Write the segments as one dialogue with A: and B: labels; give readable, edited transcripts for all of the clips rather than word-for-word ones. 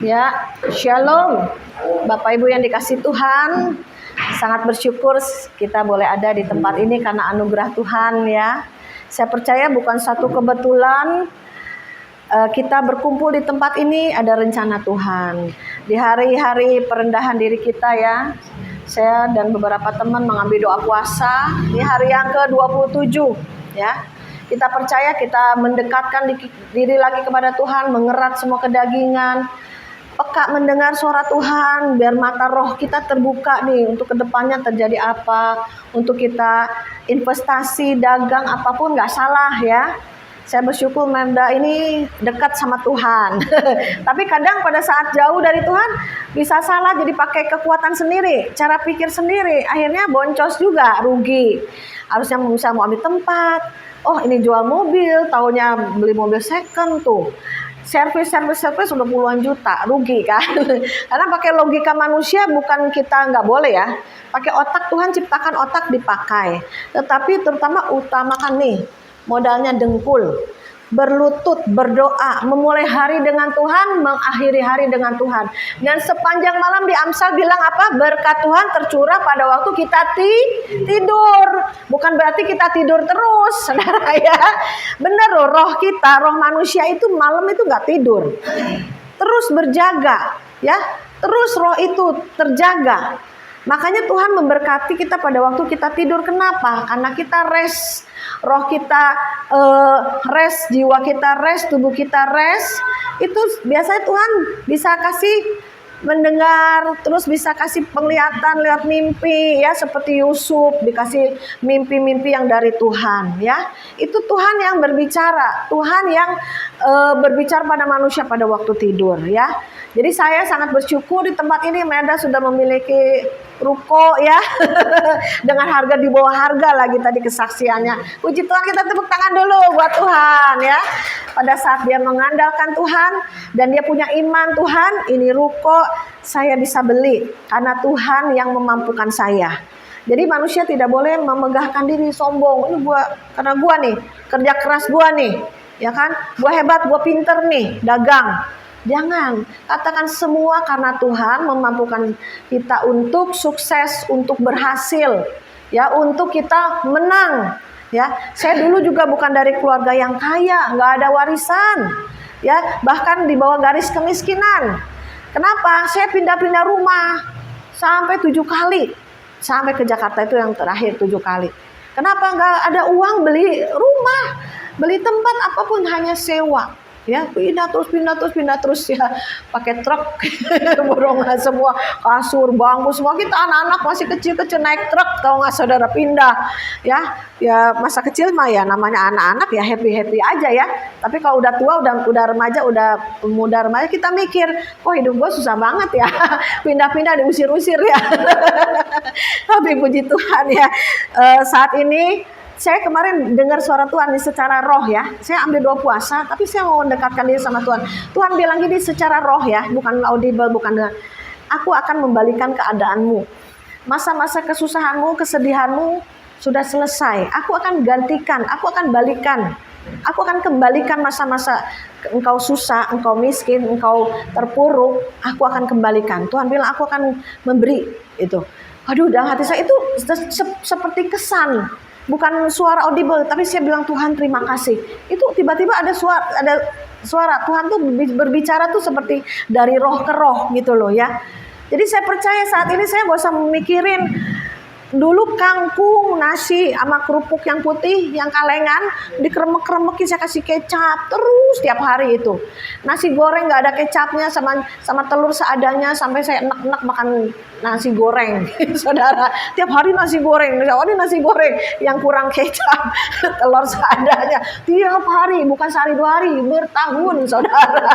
A: Ya, shalom. Bapak Ibu yang dikasih Tuhan, sangat bersyukur kita boleh ada di tempat ini karena anugerah Tuhan ya. Saya percaya bukan satu kebetulan kita berkumpul di tempat ini, ada rencana Tuhan. Di hari-hari perendahan diri kita ya, saya dan beberapa teman mengambil doa puasa di hari yang ke-27 ya. Kita percaya kita mendekatkan diri lagi kepada Tuhan, mengerat semua kedagingan, peka mendengar suara Tuhan, biar mata roh kita terbuka nih untuk kedepannya terjadi apa, untuk kita investasi, dagang, apapun nggak salah ya. Saya bersyukur Menda ini dekat sama Tuhan. Tapi kadang pada saat jauh dari Tuhan bisa salah, jadi pakai kekuatan sendiri, cara pikir sendiri, akhirnya boncos juga, rugi. Harusnya bisa mau ambil tempat, oh ini jual mobil, taunya beli mobil second tuh. Servis udah puluhan juta, rugi kan? Karena pakai logika manusia, bukan kita nggak boleh ya. Pakai otak, Tuhan ciptakan otak dipakai. Tetapi terutama utamakan nih, modalnya dengkul, berlutut, berdoa, memulai hari dengan Tuhan, mengakhiri hari dengan Tuhan. Dan sepanjang malam di Amsal bilang apa? Berkat Tuhan tercurah pada waktu kita tidur. Bukan berarti kita tidur terus, saudara ya. Bener loh, roh kita, roh manusia itu malam itu nggak tidur. Terus berjaga, ya. Terus roh itu terjaga. Makanya Tuhan memberkati kita pada waktu kita tidur. Kenapa? Karena kita rest, roh kita rest, jiwa kita rest, tubuh kita rest. Itu biasanya Tuhan bisa kasih mendengar, terus bisa kasih penglihatan lewat mimpi ya, seperti Yusuf dikasih mimpi-mimpi yang dari Tuhan ya. Itu Tuhan yang berbicara, Tuhan yang berbicara pada manusia pada waktu tidur ya. Jadi saya sangat bersyukur di tempat ini Meda sudah memiliki ruko ya. Dengan harga di bawah harga lagi tadi kesaksiannya. Puji Tuhan, kita tepuk tangan dulu buat Tuhan ya. Pada saat dia mengandalkan Tuhan dan dia punya iman Tuhan, ini ruko saya bisa beli karena Tuhan yang memampukan saya. Jadi manusia tidak boleh memegahkan diri sombong. Ini karena gua nih, kerja keras gua nih, ya kan? Gua hebat, gua pinter nih, dagang. Jangan, katakan semua karena Tuhan memampukan kita untuk sukses, untuk berhasil, ya, untuk kita menang. Ya, saya dulu juga bukan dari keluarga yang kaya, nggak ada warisan, ya, bahkan di bawah garis kemiskinan. Kenapa? Saya pindah-pindah rumah sampai 7 kali, sampai ke Jakarta itu yang terakhir 7 kali. Kenapa nggak ada uang beli rumah, beli tempat apapun, hanya sewa. Ya, pindah terus ya, pakai truk, borongan semua, kasur, bangku semua. Kita anak-anak masih kecil-kecil naik truk, tahu nggak saudara, pindah ya masa kecil mah ya namanya anak-anak ya happy aja ya. Tapi kalau udah tua, udah remaja, udah muda remaja, kita mikir, kok hidup gue susah banget ya, pindah-pindah diusir-usir ya. Tapi puji Tuhan ya, saat ini saya kemarin dengar suara Tuhan secara roh ya. Saya ambil doa puasa, tapi saya mau mendekatkan diri sama Tuhan. Tuhan bilang gini secara roh ya, bukan audible, bukan dengar. Aku akan membalikan keadaanmu. Masa-masa kesusahanmu, kesedihanmu sudah selesai. Aku akan gantikan, aku akan balikan. Aku akan kembalikan masa-masa engkau susah, engkau miskin, engkau terpuruk. Aku akan kembalikan. Tuhan bilang aku akan memberi itu. Aduh, dalam hati saya itu seperti kesan. Bukan suara audible, tapi saya bilang Tuhan terima kasih. Itu tiba-tiba ada suara Tuhan tuh berbicara tuh seperti dari roh ke roh gitu loh ya. Jadi saya percaya saat ini saya gak usah memikirin dulu kangkung, nasi sama kerupuk yang putih, yang kalengan, dikeremek-keremekin saya kasih kecap terus tiap hari itu. Nasi goreng nggak ada kecapnya, sama telur seadanya, sampai saya enak-enak makan nasi goreng, saudara. Tiap hari nasi goreng, nasi goreng yang kurang kecap, telur seadanya, tiap hari, bukan sehari 2 hari, bertahun, saudara.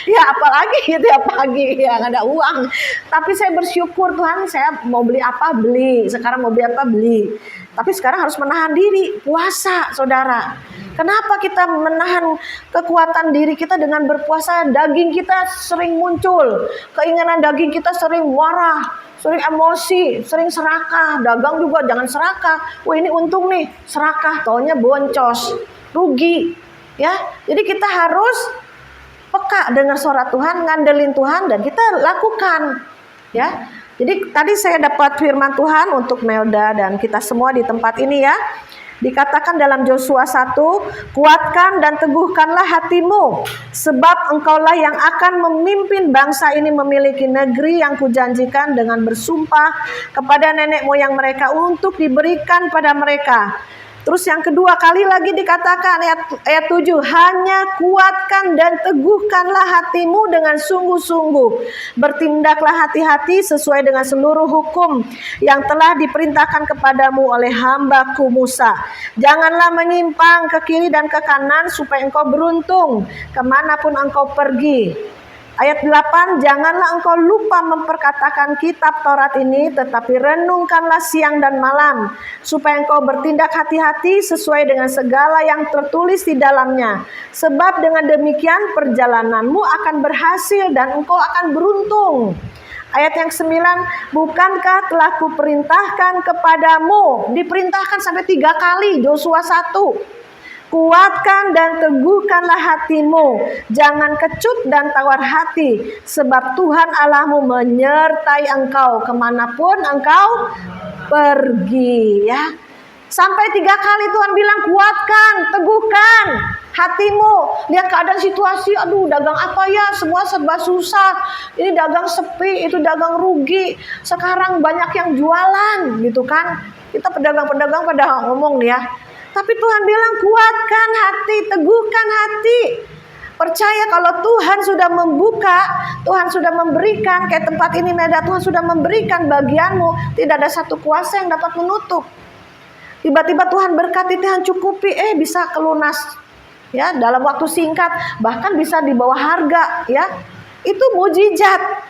A: Ya apalagi tiap pagi yang ada uang. Tapi saya bersyukur Tuhan, saya mau beli apa beli. Sekarang mau beli apa beli. Tapi sekarang harus menahan diri, puasa saudara. Kenapa kita menahan kekuatan diri kita dengan berpuasa? Daging kita sering muncul, keinginan daging kita sering marah, sering emosi, sering serakah. Dagang juga jangan serakah. Wah ini untung nih, serakah, taunya boncos, rugi. Ya, jadi kita harus peka dengar suara Tuhan, ngandelin Tuhan, dan kita lakukan. Ya, jadi tadi saya dapat firman Tuhan untuk Melda dan kita semua di tempat ini ya. Dikatakan dalam Yosua 1, kuatkan dan teguhkanlah hatimu, sebab engkaulah yang akan memimpin bangsa ini memiliki negeri yang kujanjikan dengan bersumpah kepada nenek moyang mereka untuk diberikan pada mereka. Terus yang kedua kali lagi dikatakan ayat 7, hanya kuatkan dan teguhkanlah hatimu dengan sungguh-sungguh. Bertindaklah hati-hati sesuai dengan seluruh hukum yang telah diperintahkan kepadamu oleh hambaku Musa. Janganlah menyimpang ke kiri dan ke kanan supaya engkau beruntung kemanapun engkau pergi. Ayat 8, janganlah engkau lupa memperkatakan kitab Taurat ini, tetapi renungkanlah siang dan malam, supaya engkau bertindak hati-hati sesuai dengan segala yang tertulis di dalamnya. Sebab dengan demikian perjalananmu akan berhasil dan engkau akan beruntung. Ayat yang 9, bukankah telah kuperintahkan kepadamu, diperintahkan sampai 3 kali, Yosua 1. Kuatkan dan teguhkanlah hatimu, jangan kecut dan tawar hati, sebab Tuhan Allahmu menyertai engkau kemanapun engkau pergi. Ya, sampai 3 kali Tuhan bilang kuatkan, teguhkan hatimu. Lihat keadaan situasi, aduh dagang apa ya, semua serba susah. Ini dagang sepi, itu dagang rugi. Sekarang banyak yang jualan gitu kan. Kita pedagang-pedagang pada ngomong nih ya. Tapi Tuhan bilang kuatkan hati, teguhkan hati. Percaya kalau Tuhan sudah membuka, Tuhan sudah memberikan, kayak tempat ini Melda, Tuhan sudah memberikan bagianmu, tidak ada satu kuasa yang dapat menutup. Tiba-tiba Tuhan berkati, Tuhan cukupi, bisa kelunas ya dalam waktu singkat, bahkan bisa di bawah harga ya. Itu mujizat.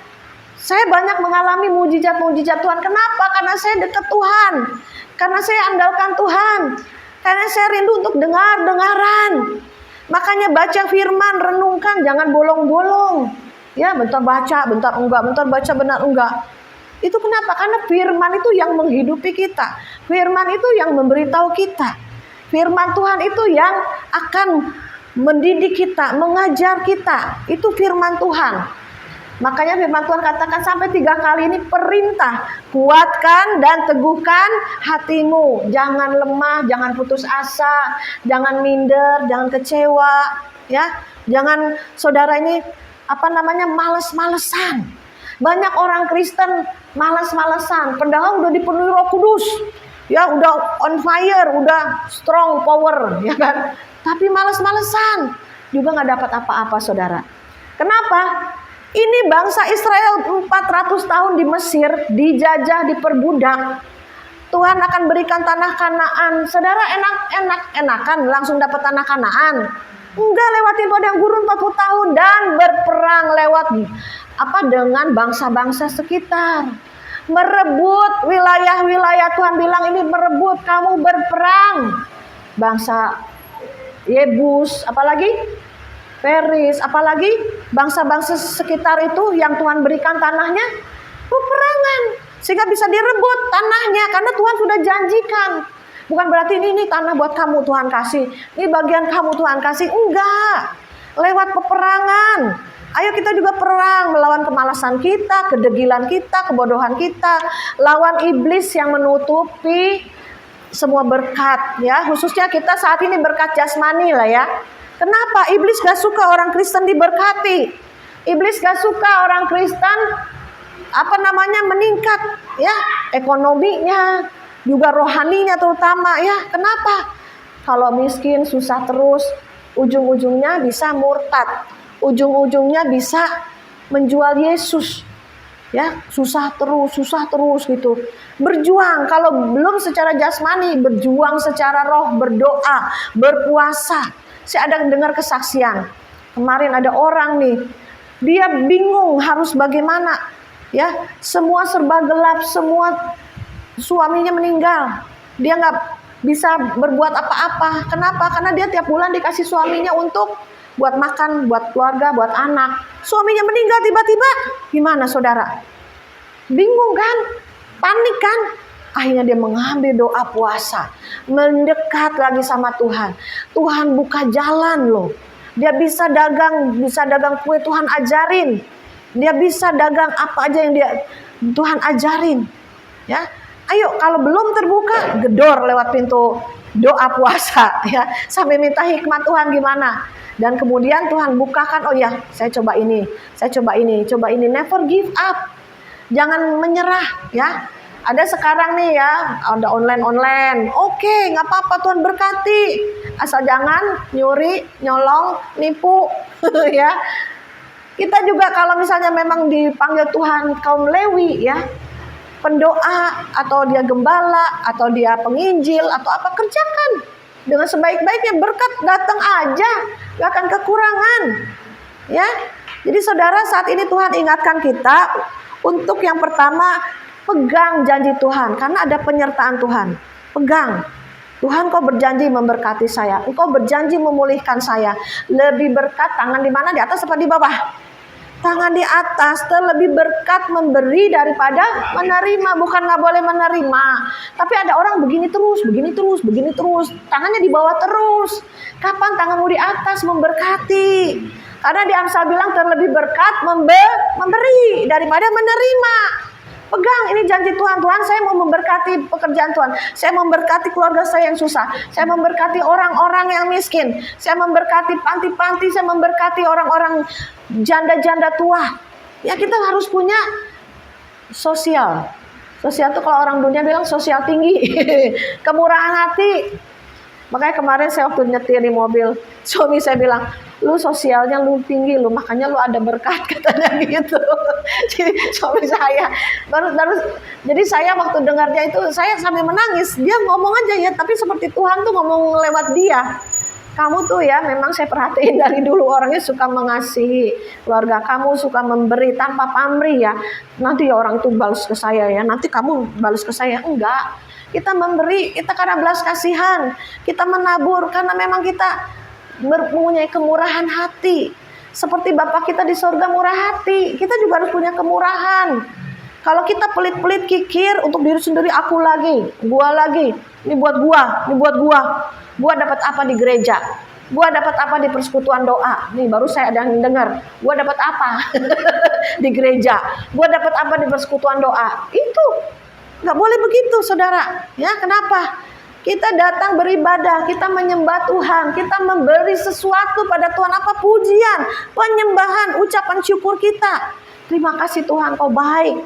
A: Saya banyak mengalami mujizat-mujizat Tuhan. Kenapa? Karena saya dekat Tuhan. Karena saya andalkan Tuhan. Karena saya rindu untuk dengar-dengaran. Makanya baca firman, renungkan, jangan bolong-bolong. Ya, bentar baca, bentar enggak, bentar baca, benar enggak. Itu kenapa? Karena firman itu yang menghidupi kita. Firman itu yang memberitahu kita. Firman Tuhan itu yang akan mendidik kita, mengajar kita. Itu firman Tuhan. Makanya firman Tuhan katakan sampai 3 kali ini perintah. Kuatkan dan teguhkan hatimu. Jangan lemah, jangan putus asa, jangan minder, jangan kecewa. Ya, jangan saudara ini males-malesan. Banyak orang Kristen malas-malesan. Padahal udah dipenuhi Roh Kudus. Ya, udah on fire, udah strong power, ya kan? Tapi malas-malesan. Juga nggak dapat apa-apa, saudara. Kenapa? Ini bangsa Israel 400 tahun di Mesir, dijajah, diperbudak. Tuhan akan berikan tanah Kanaan. Saudara enakan langsung dapat tanah Kanaan? Enggak, lewatin padang gurun 40 tahun dan berperang lewat dengan bangsa-bangsa sekitar. Merebut wilayah-wilayah, Tuhan bilang ini merebut, kamu berperang. Bangsa Yebus, apalagi? Peris, apalagi bangsa-bangsa sekitar itu yang Tuhan berikan tanahnya, peperangan sehingga bisa direbut tanahnya karena Tuhan sudah janjikan. Bukan berarti ini tanah buat kamu Tuhan kasih, ini bagian kamu Tuhan kasih, enggak. Lewat peperangan. Ayo kita juga perang melawan kemalasan kita, kedegilan kita, kebodohan kita, lawan iblis yang menutupi semua berkat ya, khususnya kita saat ini berkat jasmani lah ya. Kenapa? Iblis gak suka orang Kristen diberkati. Iblis gak suka orang Kristen meningkat ya, ekonominya, juga rohaninya terutama ya. Kenapa? Kalau miskin susah terus, ujung-ujungnya bisa murtad. Ujung-ujungnya bisa menjual Yesus. Ya, susah terus gitu. Berjuang kalau belum secara jasmani, berjuang secara roh, berdoa, berpuasa. Saya ada dengar kesaksian. Kemarin ada orang nih, dia bingung harus bagaimana. Ya, semua serba gelap, semua suaminya meninggal. Dia nggak bisa berbuat apa-apa. Kenapa? Karena dia tiap bulan dikasih suaminya untuk buat makan, buat keluarga, buat anak. Suaminya meninggal tiba-tiba. Gimana saudara? Bingung kan? Panik kan? Akhirnya dia mengambil doa puasa, mendekat lagi sama Tuhan. Tuhan buka jalan loh. Dia bisa dagang kue, Tuhan ajarin. Dia bisa dagang apa aja yang Tuhan ajarin. Ya, ayo kalau belum terbuka, gedor lewat pintu doa puasa ya, sampai minta hikmat Tuhan gimana. Dan kemudian Tuhan bukakan, oh ya, saya coba ini, never give up. Jangan menyerah ya. Ada sekarang nih ya, ada online. Oke, nggak apa-apa, Tuhan berkati. Asal jangan nyuri, nyolong, nipu ya. Kita juga kalau misalnya memang dipanggil Tuhan kaum Lewi ya, pendoa atau dia gembala atau dia penginjil atau apa, kerjakan dengan sebaik-baiknya, berkat datang aja, gak akan kekurangan ya. Jadi saudara, saat ini Tuhan ingatkan kita untuk yang pertama, pegang janji Tuhan karena ada penyertaan Tuhan. Pegang. Tuhan, kau berjanji memberkati saya, engkau berjanji memulihkan saya. Lebih berkat tangan di mana, di atas apa di bawah? Tangan di atas, terlebih berkat memberi daripada menerima. Bukan nggak boleh menerima, tapi ada orang begini terus, tangannya di bawah terus. Kapan tanganmu di atas memberkati? Karena di Amsal bilang terlebih berkat memberi daripada menerima. Pegang, ini janji Tuhan. Tuhan, saya mau memberkati pekerjaan Tuhan. Saya memberkati keluarga saya yang susah. Saya memberkati orang-orang yang miskin. Saya memberkati panti-panti. Saya memberkati orang-orang janda-janda tua. Ya, kita harus punya sosial. Sosial itu kalau orang dunia bilang sosial tinggi. Kemurahan hati. Makanya kemarin saya waktu nyetir di mobil, suami saya bilang, lu sosialnya lu tinggi, lu makanya lu ada berkat, katanya gitu. Jadi suami saya jadi saya waktu dengarnya itu saya sampai menangis. Dia ngomong aja ya, tapi seperti Tuhan tuh ngomong lewat dia. Kamu tuh ya, memang saya perhatiin dari dulu orangnya suka mengasihi keluarga kamu, suka memberi tanpa pamrih ya. Nanti orang tuh balas ke saya ya, nanti kamu balas ke saya. Enggak, kita memberi, kita karena belas kasihan, kita menabur karena memang kita mempunyai kemurahan hati. Seperti Bapa kita di surga murah hati, kita juga harus punya kemurahan. Kalau kita pelit-pelit kikir untuk diri sendiri, aku lagi, gua lagi, ini buat gua. Gua dapat apa di gereja? Gua dapat apa di persekutuan doa? Nih baru saya ada yang dengar. Gua dapat apa di gereja? Gua dapat apa di persekutuan doa? Itu nggak boleh begitu, saudara. Ya, kenapa? Kita datang beribadah, kita menyembah Tuhan, kita memberi sesuatu pada Tuhan, apa pujian, penyembahan, ucapan syukur kita. Terima kasih Tuhan, kau baik.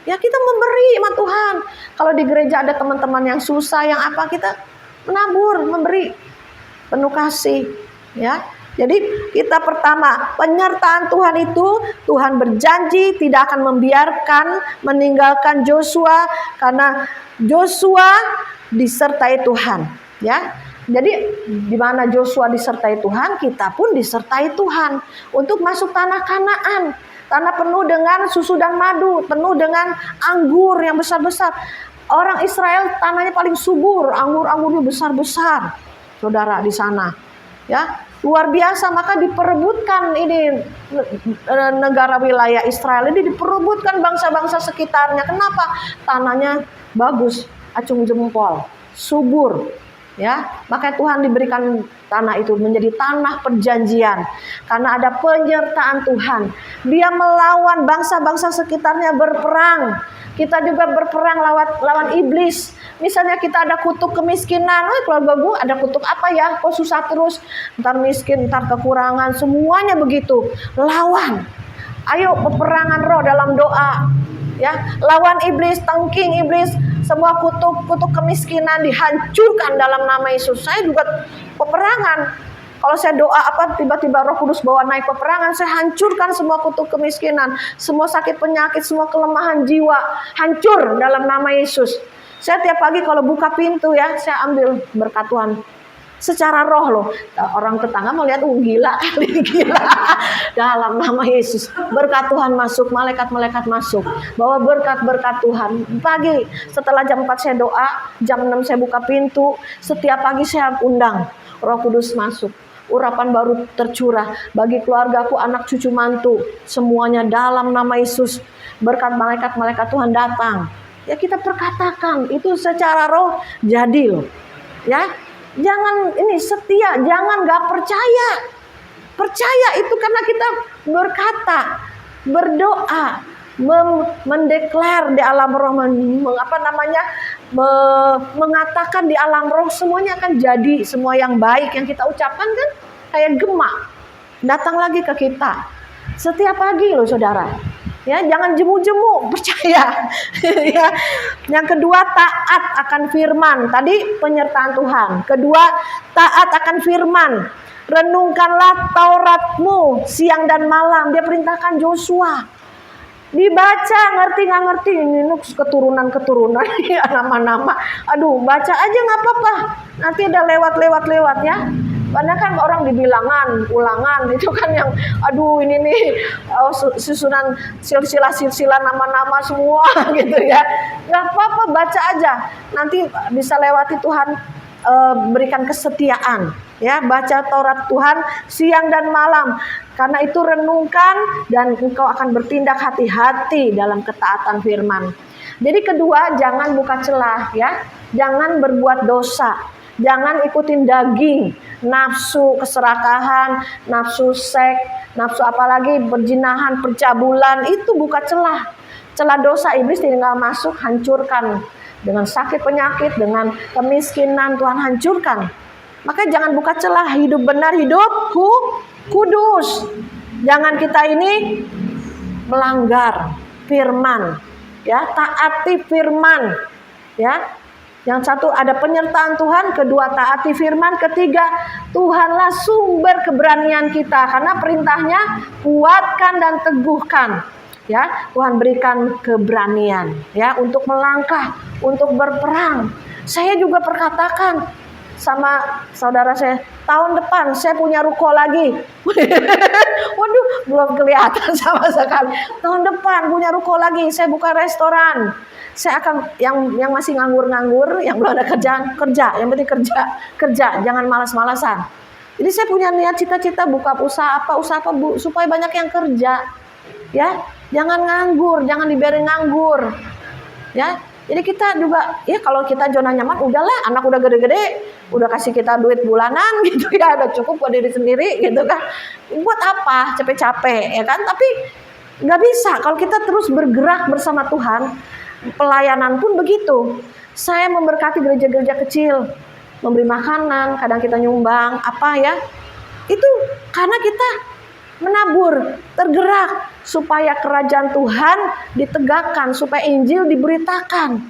A: Ya, kita memberi sama Tuhan. Kalau di gereja ada teman-teman yang susah, yang apa, kita menabur, memberi penuh kasih. Ya, jadi kita pertama, penyertaan Tuhan itu, Tuhan berjanji tidak akan membiarkan meninggalkan Joshua karena Joshua disertai Tuhan, ya. Jadi di mana Joshua disertai Tuhan, kita pun disertai Tuhan untuk masuk tanah Kanaan. Tanah penuh dengan susu dan madu, penuh dengan anggur yang besar-besar. Orang Israel tanahnya paling subur, anggur-anggurnya besar-besar. Saudara di sana, ya. Luar biasa, maka diperebutkan ini negara wilayah Israel ini, diperebutkan bangsa-bangsa sekitarnya. Kenapa? Tanahnya bagus, acung jempol, subur, ya. Maka Tuhan diberikan tanah itu menjadi tanah perjanjian karena ada penyertaan Tuhan. Dia melawan bangsa-bangsa sekitarnya, berperang. Kita juga berperang lawan iblis. Misalnya kita ada kutuk kemiskinan, keluarga gue ada kutuk apa ya? Kok susah terus? Ntar miskin, ntar kekurangan, semuanya begitu. Lawan. Ayo peperangan roh dalam doa. Ya, lawan iblis, tengking iblis, semua kutuk kemiskinan dihancurkan dalam nama Yesus. Saya juga peperangan. Kalau saya doa apa tiba-tiba Roh Kudus bawa naik peperangan, saya hancurkan semua kutuk kemiskinan, semua sakit penyakit, semua kelemahan jiwa, hancur dalam nama Yesus. Saya tiap pagi kalau buka pintu ya, saya ambil berkat Tuhan. Secara roh loh, orang tetangga mau lihat, gila kali, gila. Dalam nama Yesus, berkat Tuhan masuk, malaikat-malaikat masuk, bawa berkat-berkat Tuhan. Pagi setelah jam 4 saya doa, jam 6 saya buka pintu, setiap pagi saya undang Roh Kudus masuk. Urapan baru tercurah bagi keluargaku, anak cucu mantu, semuanya dalam nama Yesus. Berkat malaikat-malaikat Tuhan datang. Ya, kita perkatakan itu secara roh jadi loh. Ya, jangan ini setia, jangan gak percaya. Percaya itu karena kita berkata, berdoa, mendeklar di alam roh, mengatakan di alam roh, semuanya akan jadi. Semua yang baik yang kita ucapkan kan kayak gema datang lagi ke kita setiap pagi loh saudara. Ya, jangan jemu-jemu, percaya. Ya. Yang kedua, taat akan firman. Tadi penyertaan Tuhan. Kedua, taat akan firman. Renungkanlah Tauratmu siang dan malam. Dia perintahkan Joshua. Dibaca, ngerti nggak ngerti, ini keturunan ya, nama-nama. Aduh, baca aja nggak apa-apa. Nanti ada lewat ya. Karena kan orang dibilangan, ulangan itu kan yang, aduh ini nih susunan silsilah nama-nama semua gitu ya. Nggak apa-apa, baca aja. Nanti bisa lewati Tuhan berikan kesetiaan. Ya, baca Taurat Tuhan siang dan malam. Karena itu renungkan dan engkau akan bertindak hati-hati dalam ketaatan firman. Jadi kedua, jangan buka celah ya. Jangan berbuat dosa. Jangan ikutin daging, nafsu keserakahan, nafsu seks, nafsu apalagi perzinahan, percabulan, itu buka celah. Celah dosa iblis tinggal masuk, hancurkan. Dengan sakit penyakit, dengan kemiskinan, Tuhan hancurkan. Maka jangan buka celah, hidup benar, hidup kudus. Jangan kita ini melanggar firman, ya, taati firman, ya. Yang satu ada penyertaan Tuhan, kedua taati firman, ketiga Tuhanlah sumber keberanian kita, karena perintahnya kuatkan dan teguhkan. Ya, Tuhan berikan keberanian ya untuk melangkah, untuk berperang. Saya juga perkatakan sama saudara saya, tahun depan saya punya ruko lagi. Waduh, belum kelihatan sama sekali. Tahun depan punya ruko lagi, saya buka restoran. Saya akan yang masih nganggur-nganggur, yang belum ada kerjaan, kerja. Yang penting kerja, jangan malas-malasan. Jadi saya punya niat cita-cita buka usaha apa supaya banyak yang kerja. Ya, jangan nganggur, jangan dibiarin nganggur. Ya. Jadi kita juga, ya kalau kita zona nyaman, udahlah, anak udah gede-gede, udah kasih kita duit bulanan gitu ya, udah cukup buat diri sendiri gitu kan. Buat apa capek-capek ya kan? Tapi nggak bisa kalau kita terus bergerak bersama Tuhan. Pelayanan pun begitu. Saya memberkati gereja-gereja kecil, memberi makanan, kadang kita nyumbang, apa ya. Itu karena kita menabur, tergerak supaya kerajaan Tuhan ditegakkan, supaya Injil diberitakan.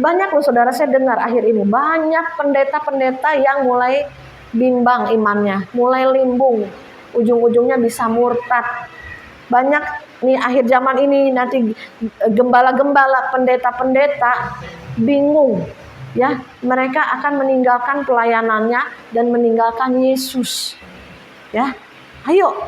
A: Banyak loh saudara, saya dengar akhir ini banyak pendeta-pendeta yang mulai bimbang imannya, mulai limbung, ujung-ujungnya bisa murtad. Banyak nih akhir zaman ini, nanti gembala-gembala, pendeta-pendeta bingung ya, mereka akan meninggalkan pelayanannya dan meninggalkan Yesus. Ya, ayo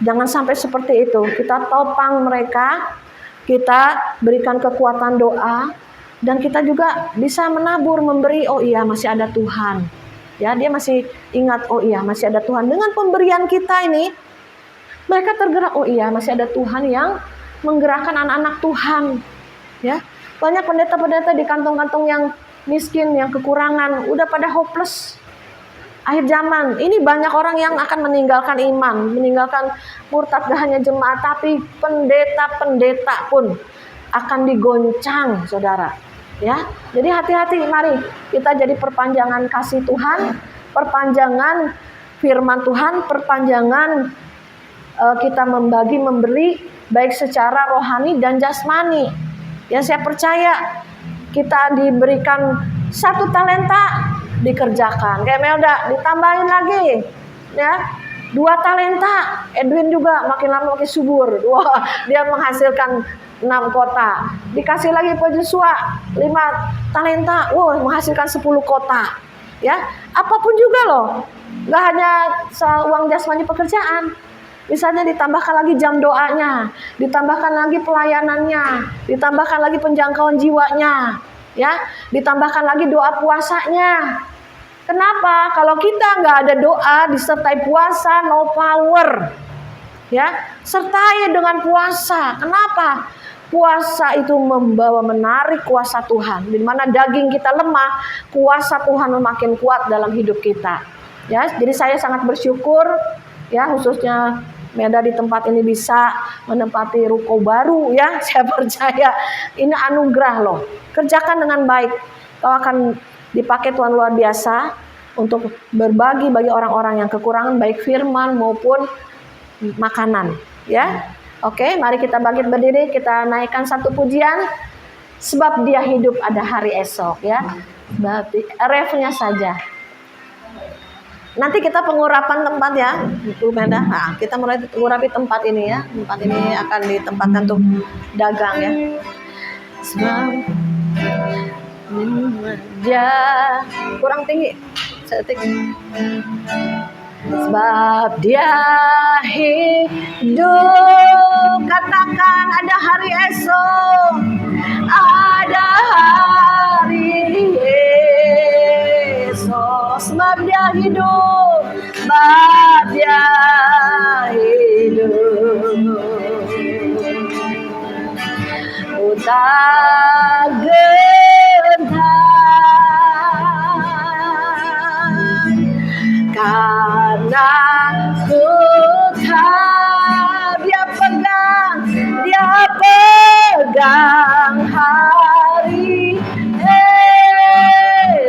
A: jangan sampai seperti itu. Kita topang mereka, kita berikan kekuatan doa, dan kita juga bisa menabur, memberi. Oh iya, masih ada Tuhan. Ya, dia masih ingat, oh iya, masih ada Tuhan. Dengan pemberian kita ini, mereka tergerak, oh iya, masih ada Tuhan yang menggerakkan anak-anak Tuhan. Ya, banyak pendeta-pendeta di kantong-kantong yang miskin, yang kekurangan, udah pada hopeless. Akhir zaman ini banyak orang yang akan meninggalkan iman, meninggalkan murtad, gak hanya jemaat, tapi pendeta-pendeta pun akan digoncang, saudara. Ya, jadi hati-hati, mari kita jadi perpanjangan kasih Tuhan, perpanjangan firman Tuhan, perpanjangan kita memberi baik secara rohani dan jasmani. Ya, saya percaya kita diberikan 1 talenta, dikerjakan. Kayak Melda, ditambahin lagi. Ya, 2 talenta. Edwin juga makin lama makin subur. Wah, dia menghasilkan 6 kota. Dikasih lagi Pak Joshua 5 talenta. Wah, menghasilkan 10 kota. Ya, apapun juga loh. Gak hanya soal uang jasmani pekerjaan. Misalnya ditambahkan lagi jam doanya, ditambahkan lagi pelayanannya, ditambahkan lagi penjangkauan jiwanya, ya, ditambahkan lagi doa puasanya. Kenapa? Kalau kita nggak ada doa disertai puasa, no power. Ya, sertai dengan puasa. Kenapa? Puasa itu membawa menarik kuasa Tuhan. Di mana daging kita lemah, kuasa Tuhan makin kuat dalam hidup kita. Ya, jadi saya sangat bersyukur ya, khususnya Meda di tempat ini bisa menempati ruko baru ya. Saya percaya ini anugerah loh. Kerjakan dengan baik. Kau akan dipakai Tuhan luar biasa untuk berbagi bagi orang-orang yang kekurangan baik firman maupun makanan ya. Oke, mari kita bangkit berdiri, kita naikkan satu pujian. Sebab dia hidup ada hari esok ya. Berarti refnya saja. Nanti kita pengurapan tempat ya, Bu Meda. Nah, kita mulai mengurapi tempat ini ya. Tempat ini akan ditempatkan untuk dagang ya. Sebab dia kurang tinggi. Setik. Sebab dia hidup, katakan ada hari esok, ada hari esok. Sebab dia hidup, sebab dia hidup. Tak gentar karena ku tahu dia pegang hari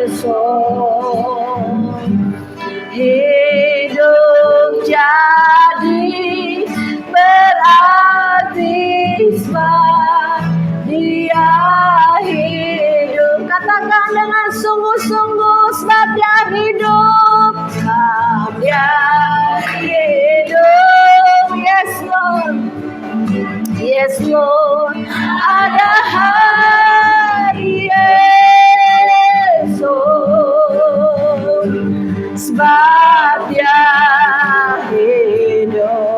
A: esok. Hidup jadi berarti sebab dia hidup. Katakan dengan sungguh-sungguh, sebab dia hidup, sebab dia hidup. Yes Lord, yes Lord, ada hari esok, sebab dia hidup.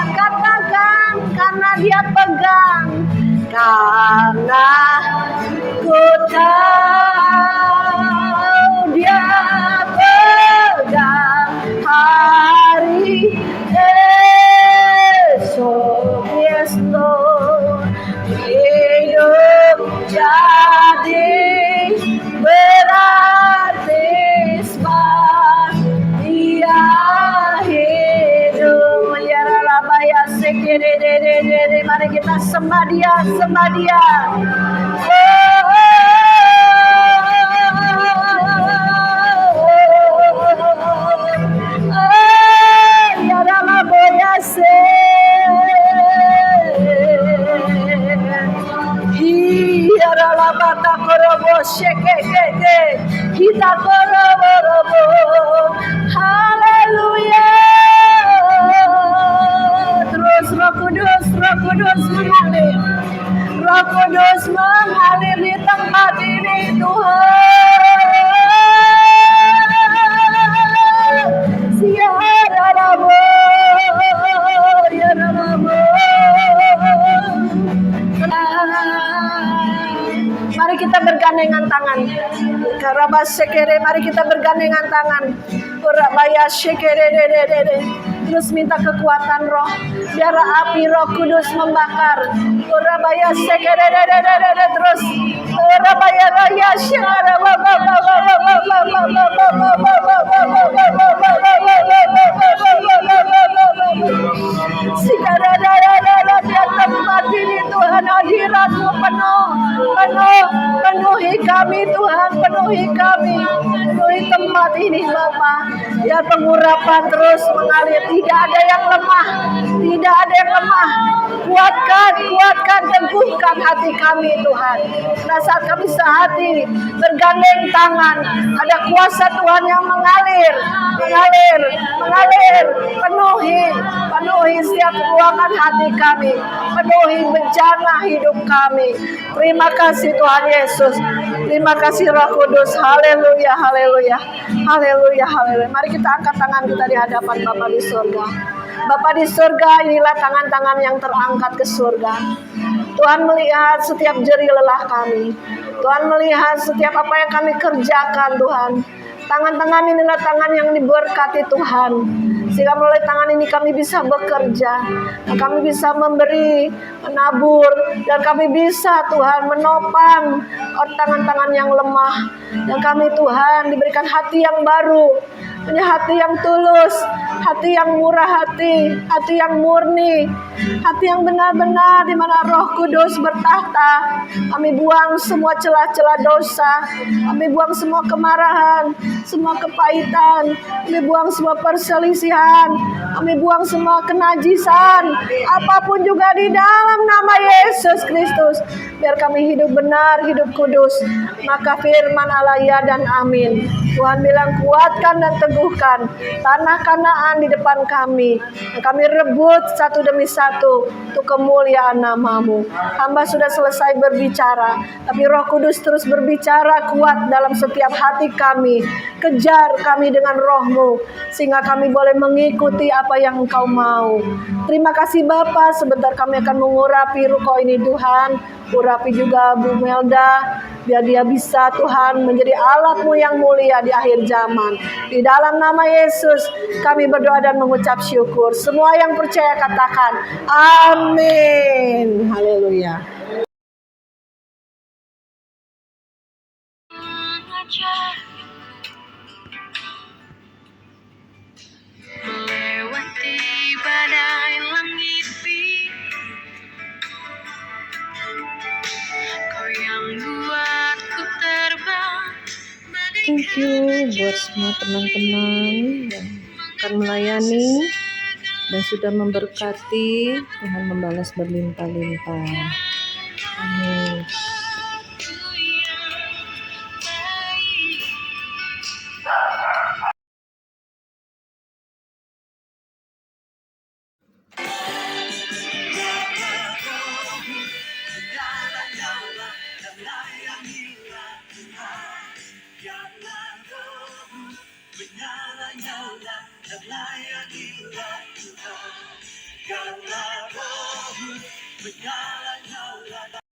A: Katakan karena dia pegang, karena ku tahu dia pegang hari esok. Yes Lord, hidup jadi berarti sebab dia hidup. Ya Rabaya sekere, mari kita sembah dia, sembah dia. Ya Rabaya se, ya Rabata korobo shekeke, kita korobo. Haleluya. Terus Roh Kudus mengalir. Roh Kudus mengalir di tempat ini Tuhan. Siara rabo, ya rabo. Mari kita bergandengan tangan. Karabas sekere, mari kita bergandengan tangan. Urabaya sekere, terus minta kekuatan roh, biar api Roh Kudus membakar. Urabaya sekere, terus Urabaya raya syara, dia tempat ini Tuhan, hadirat-Mu penuhi kami Tuhan, penuhi tempat ini Bapa. Biar pengurapan terus mengalir, tidak ada yang lemah. Kuatkan, teguhkan hati kami Tuhan. Nah, saat kami sehati bergandeng tangan, ada kuasa Tuhan yang mengalir, penuhi setiap ruangan hati kami, penuhi bencana hidup kami. Terima kasih Tuhan Yesus, terima kasih Roh Kudus. Haleluya. Mari kita angkat tangan kita di hadapan Bapa di surga. Bapa di surga, inilah tangan-tangan yang terangkat ke surga. Tuhan melihat setiap jerih lelah kami. Tuhan melihat setiap apa yang kami kerjakan Tuhan. Tangan-tangan ini adalah tangan yang diberkati Tuhan. Sehingga melalui tangan ini kami bisa bekerja, dan kami bisa memberi, menabur, dan kami bisa Tuhan menopang tangan-tangan yang lemah. Dan kami Tuhan diberikan hati yang baru, punya hati yang tulus, hati yang murah hati, hati yang murni, hati yang benar-benar di mana Roh Kudus bertahta. Kami buang semua celah-celah dosa, kami buang semua kemarahan, semua kepahitan, kami buang semua perselisihan, kami buang semua kenajisan, apapun juga di dalam nama Yesus Kristus. Biar kami hidup benar, hidup kudus. Maka firman Allah ya dan amin. Tuhan bilang kuatkan dan teguhkan tanah Kanaan di depan kami. Dan kami rebut satu demi satu untuk kemuliaan nama-Mu. Hamba sudah selesai berbicara, tapi Roh Kudus terus berbicara kuat dalam setiap hati kami. Kejar kami dengan Roh-Mu, sehingga kami boleh mengikuti apa yang Engkau mau. Terima kasih Bapa, sebentar kami akan mengurapi ruko ini Tuhan. Urapi juga Bu Melda, biar dia bisa Tuhan menjadi alat-Mu yang mulia di akhir zaman. Di dalam nama Yesus kami berdoa dan mengucap syukur. Semua yang percaya katakan amin. Haleluya.
B: Melewati badai langit biru, Kau yang buatku terbang.
A: Thank you buat semua teman-teman yang akan melayani dan sudah memberkati. Tuhan membalas berlimpah-limpah. Amin.
B: Karena Roh-Mu menyala